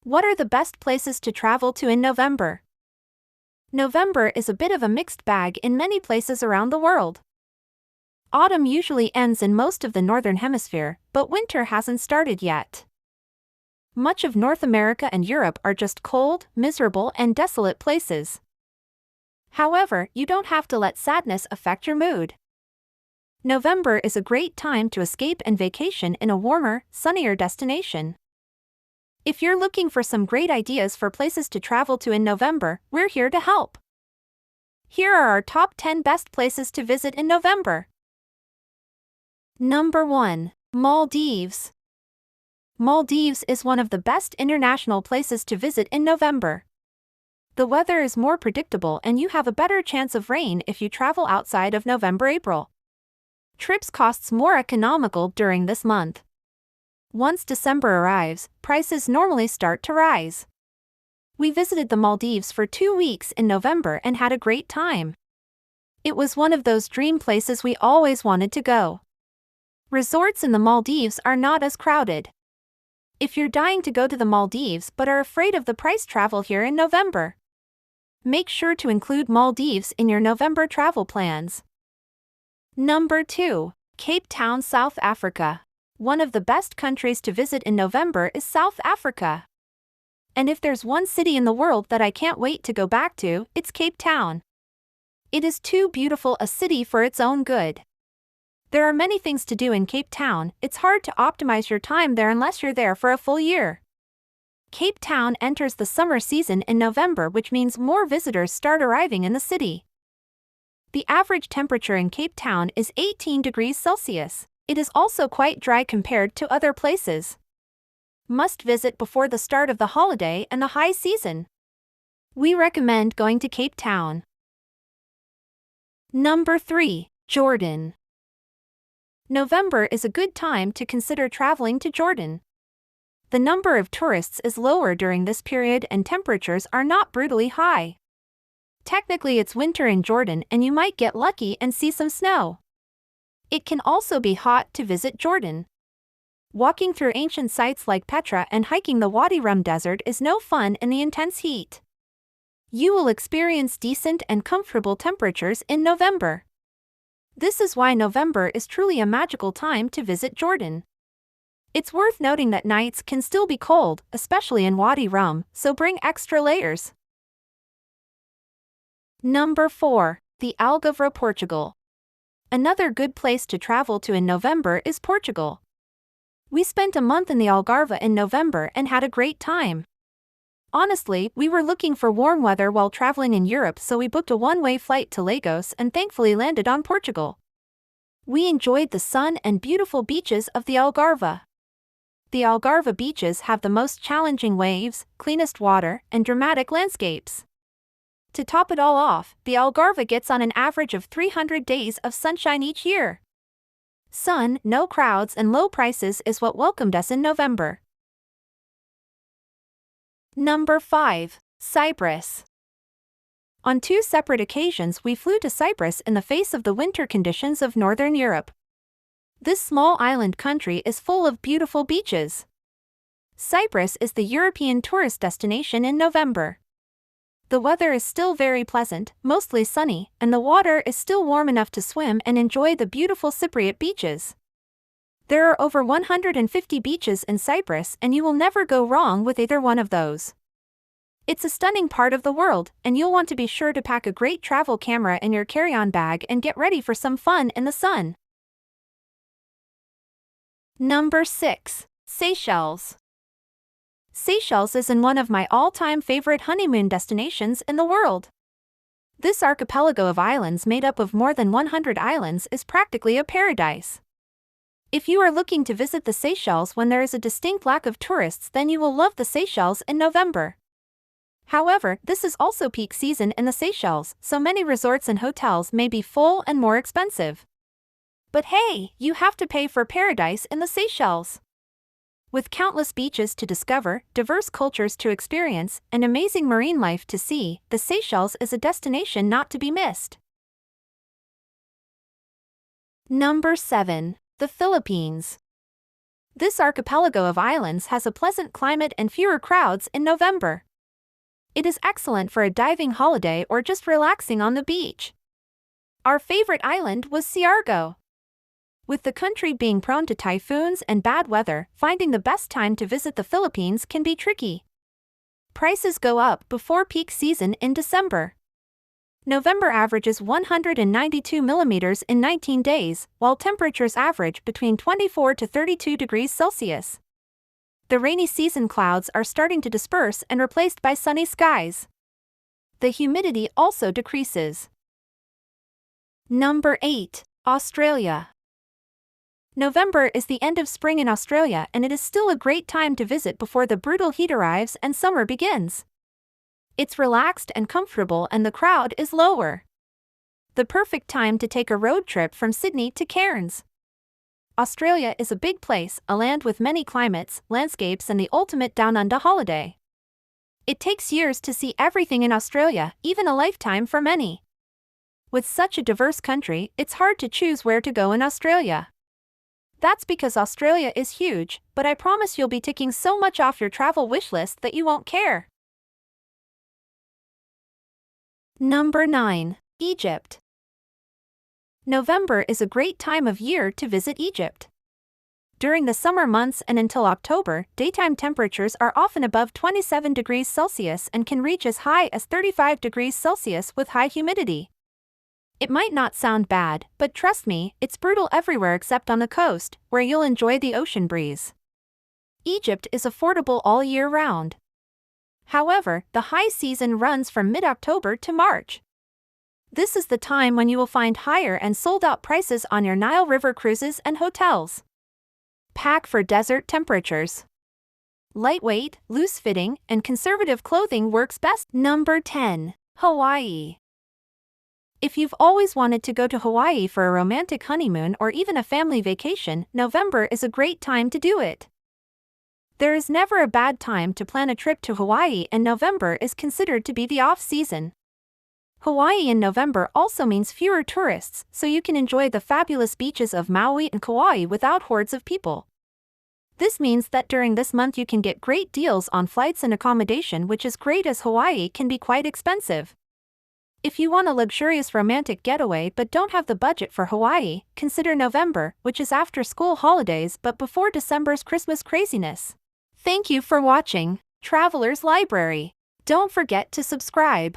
What are the best places to travel to in November? November is a bit of a mixed bag in many places around the world. Autumn usually ends in most of the northern hemisphere, but winter hasn't started yet. Much of North America and Europe are just cold, miserable, and desolate places. However, you don't have to let sadness affect your mood. November is a great time to escape and vacation in a warmer, sunnier destination. If you're looking for some great ideas for places to travel to in November, we're here to help. Here are our top 10 best places to visit in November. Number 1. Maldives. Maldives is one of the best international places to visit in November. The weather is more predictable and you have a better chance of rain if you travel outside of November-April. Trips costs more economical during this month. Once December arrives, prices normally start to rise. We visited the Maldives for 2 weeks in November and had a great time. It was one of those dream places we always wanted to go. Resorts in the Maldives are not as crowded. If you're dying to go to the Maldives but are afraid of the price, travel here in November. Make sure to include Maldives in your November travel plans. Number 2. Cape Town, South Africa. One of the best countries to visit in November is South Africa. And if there's one city in the world that I can't wait to go back to, it's Cape Town. It is too beautiful a city for its own good. There are many things to do in Cape Town. It's hard to optimize your time there unless you're there for a full year. Cape Town enters the summer season in November, which means more visitors start arriving in the city. The average temperature in Cape Town is 18 degrees Celsius. It is also quite dry compared to other places. Must visit before the start of the holiday and the high season. We recommend going to Cape Town. Number 3. Jordan. November is a good time to consider traveling to Jordan. The number of tourists is lower during this period and temperatures are not brutally high. Technically it's winter in Jordan and you might get lucky and see some snow. It can also be hot to visit Jordan. Walking through ancient sites like Petra and hiking the Wadi Rum Desert is no fun in the intense heat. You will experience decent and comfortable temperatures in November. This is why November is truly a magical time to visit Jordan. It's worth noting that nights can still be cold, especially in Wadi Rum, so bring extra layers. Number 4. The Algarve, Portugal. Another good place to travel to in November is Portugal. We spent a month in the Algarve in November and had a great time. Honestly, we were looking for warm weather while traveling in Europe, so we booked a one-way flight to Lagos and thankfully landed on Portugal. We enjoyed the sun and beautiful beaches of the Algarve. The Algarve beaches have the most challenging waves, cleanest water, and dramatic landscapes. To top it all off, the Algarve gets on an average of 300 days of sunshine each year. Sun, no crowds, and low prices is what welcomed us in November. Number 5. Cyprus. On 2 separate occasions we flew to Cyprus in the face of the winter conditions of Northern Europe. This small island country is full of beautiful beaches. Cyprus is the European tourist destination in November. The weather is still very pleasant, mostly sunny, and the water is still warm enough to swim and enjoy the beautiful Cypriot beaches. There are over 150 beaches in Cyprus and you will never go wrong with either one of those. It's a stunning part of the world, and you'll want to be sure to pack a great travel camera in your carry-on bag and get ready for some fun in the sun. Number 6. Seychelles. Seychelles is in one of my all-time favorite honeymoon destinations in the world. This archipelago of islands made up of more than 100 islands is practically a paradise. If you are looking to visit the Seychelles when there is a distinct lack of tourists, then you will love the Seychelles in November. However, this is also peak season in the Seychelles, so many resorts and hotels may be full and more expensive. But hey, you have to pay for paradise in the Seychelles. With countless beaches to discover, diverse cultures to experience, and amazing marine life to see, the Seychelles is a destination not to be missed. Number 7. The Philippines. This archipelago of islands has a pleasant climate and fewer crowds in November. It is excellent for a diving holiday or just relaxing on the beach. Our favorite island was Siargao. With the country being prone to typhoons and bad weather, finding the best time to visit the Philippines can be tricky. Prices go up before peak season in December. November averages 192 millimeters in 19 days, while temperatures average between 24 to 32 degrees Celsius. The rainy season clouds are starting to disperse and replaced by sunny skies. The humidity also decreases. Number 8. Australia. November is the end of spring in Australia, and it is still a great time to visit before the brutal heat arrives and summer begins. It's relaxed and comfortable and the crowd is lower. The perfect time to take a road trip from Sydney to Cairns. Australia is a big place, a land with many climates, landscapes, and the ultimate down under holiday. It takes years to see everything in Australia, even a lifetime for many. With such a diverse country, it's hard to choose where to go in Australia. That's because Australia is huge, but I promise you'll be ticking so much off your travel wish list that you won't care. Number 9. Egypt. November is a great time of year to visit Egypt. During the summer months and until October, daytime temperatures are often above 27 degrees Celsius and can reach as high as 35 degrees Celsius with high humidity. It might not sound bad, but trust me, it's brutal everywhere except on the coast, where you'll enjoy the ocean breeze. Egypt is affordable all year round. However, the high season runs from mid-October to March. This is the time when you will find higher and sold-out prices on your Nile River cruises and hotels. Pack for desert temperatures. Lightweight, loose-fitting, and conservative clothing works best. Number 10. Hawaii. If you've always wanted to go to Hawaii for a romantic honeymoon or even a family vacation, November is a great time to do it. There is never a bad time to plan a trip to Hawaii, and November is considered to be the off-season. Hawaii in November also means fewer tourists, so you can enjoy the fabulous beaches of Maui and Kauai without hordes of people. This means that during this month you can get great deals on flights and accommodation, which is great as Hawaii can be quite expensive. If you want a luxurious romantic getaway but don't have the budget for Hawaii, consider November, which is after school holidays but before December's Christmas craziness. Thank you for watching Traveler's Library. Don't forget to subscribe.